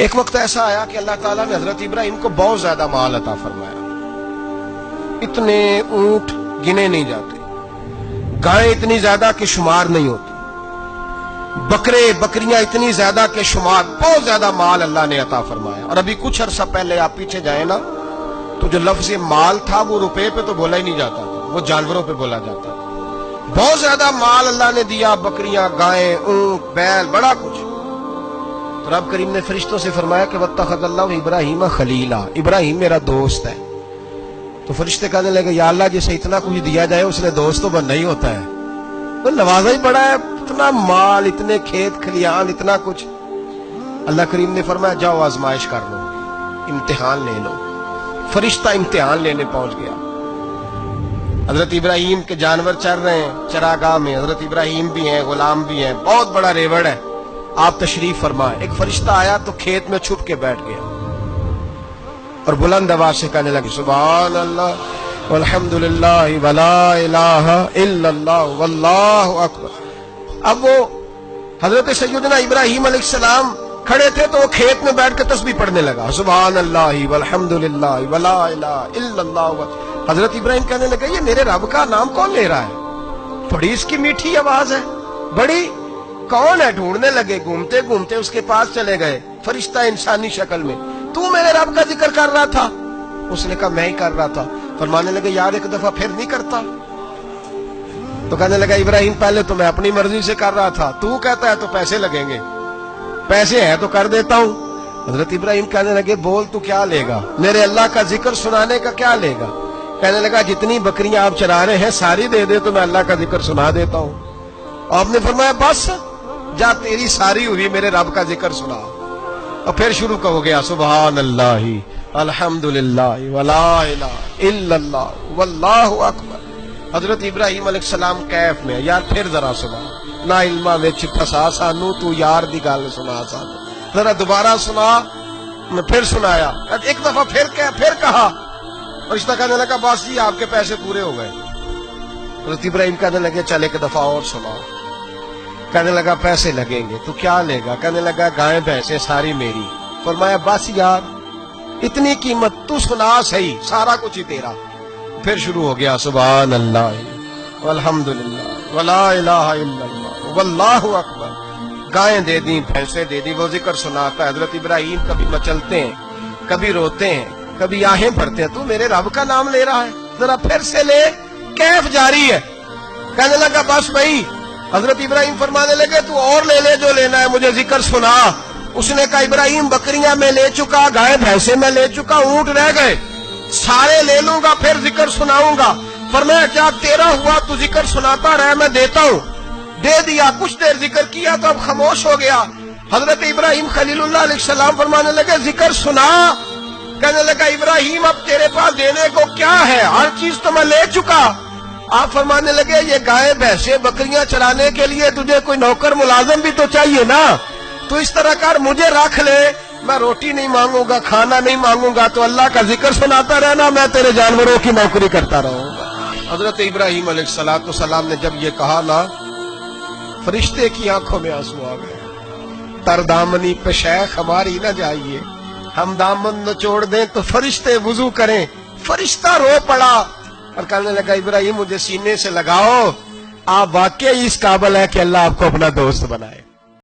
ایک وقت ایسا آیا کہ اللہ تعالیٰ نے حضرت ابراہیم کو بہت زیادہ مال عطا فرمایا. اتنے اونٹ گنے نہیں جاتے، گائیں اتنی زیادہ کہ شمار نہیں ہوتی، بکرے بکریاں اتنی زیادہ کہ شمار، بہت زیادہ مال اللہ نے عطا فرمایا. اور ابھی کچھ عرصہ پہلے آپ پیچھے جائیں نا تو جو لفظ مال تھا وہ روپے پہ تو بولا ہی نہیں جاتا تھا، وہ جانوروں پہ بولا جاتا تھا. بہت زیادہ مال اللہ نے دیا، بکریاں، گائیں، اونٹ، بیل، بڑا کچھ. تو رب کریم نے فرشتوں سے فرمایا کہ واتخذ اللہ ابراہیم خلیلا، ابراہیم میرا دوست ہے. تو فرشتے کہنے لگے یا اللہ جسے اتنا کچھ دیا جائے اس نے دوست تو بننا ہی ہوتا ہے، وہ نوازا ہی بڑا ہے، اتنا مال، اتنے کھیت کھلیان، اتنا کچھ. اللہ کریم نے فرمایا جاؤ آزمائش کر لو، امتحان لے لو. فرشتہ امتحان لینے پہنچ گیا. حضرت ابراہیم کے جانور چر رہے ہیں چراگاہ میں، حضرت ابراہیم بھی ہیں، غلام بھی ہیں، بہت بڑا ریوڑ ہے. آپ تشریف فرمائے. ایک فرشتہ آیا تو کھیت میں چھپ کے بیٹھ گیا اور بلند آواز سے کہنے لگے سبحان اللہ والحمد للہ ولا الہ الا اللہ واللہ اکبر. اب وہ حضرت سیدنا ابراہیم علیہ السلام کھڑے تھے تو وہ کھیت میں بیٹھ کے تسبیح پڑھنے لگا سبحان اللہ والحمد للہ ولا الہ الا اللہ. حضرت ابراہیم کہنے لگے یہ میرے رب کا نام کون لے رہا ہے؟ بڑی اس کی میٹھی آواز ہے، بڑی، کون ہے؟ ڈھونڈنے لگے، گھومتے گھومتے اس کے پاس چلے گئے. فرشتہ انسانی شکل میں، تو میرے رب کا ذکر کر رہا تھا؟ اس نے کہا میں ہی کر رہا تھا. فرمانے لگے یار ایک دفعہ پھر نہیں کرتا؟ تو کہنے لگا ابراہیم پہلے تو میں اپنی مرضی سے کر رہا تھا، تو کہتا ہے تو پیسے لگیں گے، پیسے ہیں تو کر دیتا ہوں. حضرت ابراہیم کہنے لگے بول تو کیا لے گا؟ میرے اللہ کا ذکر سنانے کا کیا لے گا؟ کہنے لگا جتنی بکریاں آپ چرا رہے ہیں ساری دے دے تو میں اللہ کا ذکر سنا دیتا ہوں. آپ نے فرمایا بس جا تیری ساری ہوئی میرے رب کا ذکر سنا. اور پھر شروع ہو گیا سبحان اللہ الحمد للہ ولا الہ الا اللہ واللہ اکبر. حضرت ابراہیم علیہ السلام کیف میں یار پھر ذرا سنا، نا علما وچ پھسا سانو تو یار دی گل سنا سانو، ذرا دوبارہ سنا. میں پھر سنایا، ایک دفعہ پھر کہا. فرشتہ کہنے لگا بس جی آپ کے پیسے پورے ہو گئے. حضرت ابراہیم کہنے لگے چل ایک دفعہ اور سناؤ. کہنے لگا پیسے لگیں گے. تو کیا لے گا؟ کہنے لگا گائیں بھینسیں ساری میری. فرمایا بس یار اتنی قیمت، تو سنا صحیح، سارا کچھ ہی تیرا. پھر شروع ہو گیا سبحان اللہ والحمد للہ ولا الہ الا اللہ واللہ اکبر. گائیں دے دی، بھینسیں دے دی، وہ ذکر سناتا ہے. حضرت ابراہیم کبھی مچلتے ہیں، کبھی روتے ہیں، کبھی آہیں بھرتے ہیں. تو میرے رب کا نام لے رہا ہے، ذرا پھر سے لے. کیف جاری ہے. کہنے لگا بس بھائی. حضرت ابراہیم فرمانے لگے تو اور لے لے جو لینا ہے، مجھے ذکر سنا. اس نے کہا ابراہیم بکریاں میں لے چکا، گائے بھینسیں میں لے چکا، اونٹ رہ گئے، سارے لے لوں گا پھر ذکر سناؤں گا. فرمایا کیا تیرا ہوا تو ذکر سناتا رہے، میں دیتا ہوں. دے دیا. کچھ دیر ذکر کیا تو اب خاموش ہو گیا. حضرت ابراہیم خلیل اللہ علیہ السلام فرمانے لگے ذکر سنا. کہنے لگا ابراہیم اب تیرے پاس دینے کو کیا ہے؟ ہر چیز تو میں لے چکا. آپ فرمانے لگے یہ گائے بھینسیں بکریاں چرانے کے لیے تجھے کوئی نوکر ملازم بھی تو چاہیے نا. تو اس طرح کر مجھے رکھ لے، میں روٹی نہیں مانگوں گا، کھانا نہیں مانگوں گا، تو اللہ کا ذکر سناتا رہنا، میں تیرے جانوروں کی نوکری کرتا رہوں گا. حضرت ابراہیم علیہ السلام نے جب یہ کہا نا، فرشتے کی آنکھوں میں آنسو آ گئے. تردامنی پہ شیخ ہماری نہ جائیے، ہم دامن نچوڑ دیں تو فرشتے وضو کریں. فرشتہ رو پڑا اور کہنے لگا ابراہیم مجھے سینے سے لگاؤ، آپ واقعی اس قابل ہے کہ اللہ آپ کو اپنا دوست بنائے.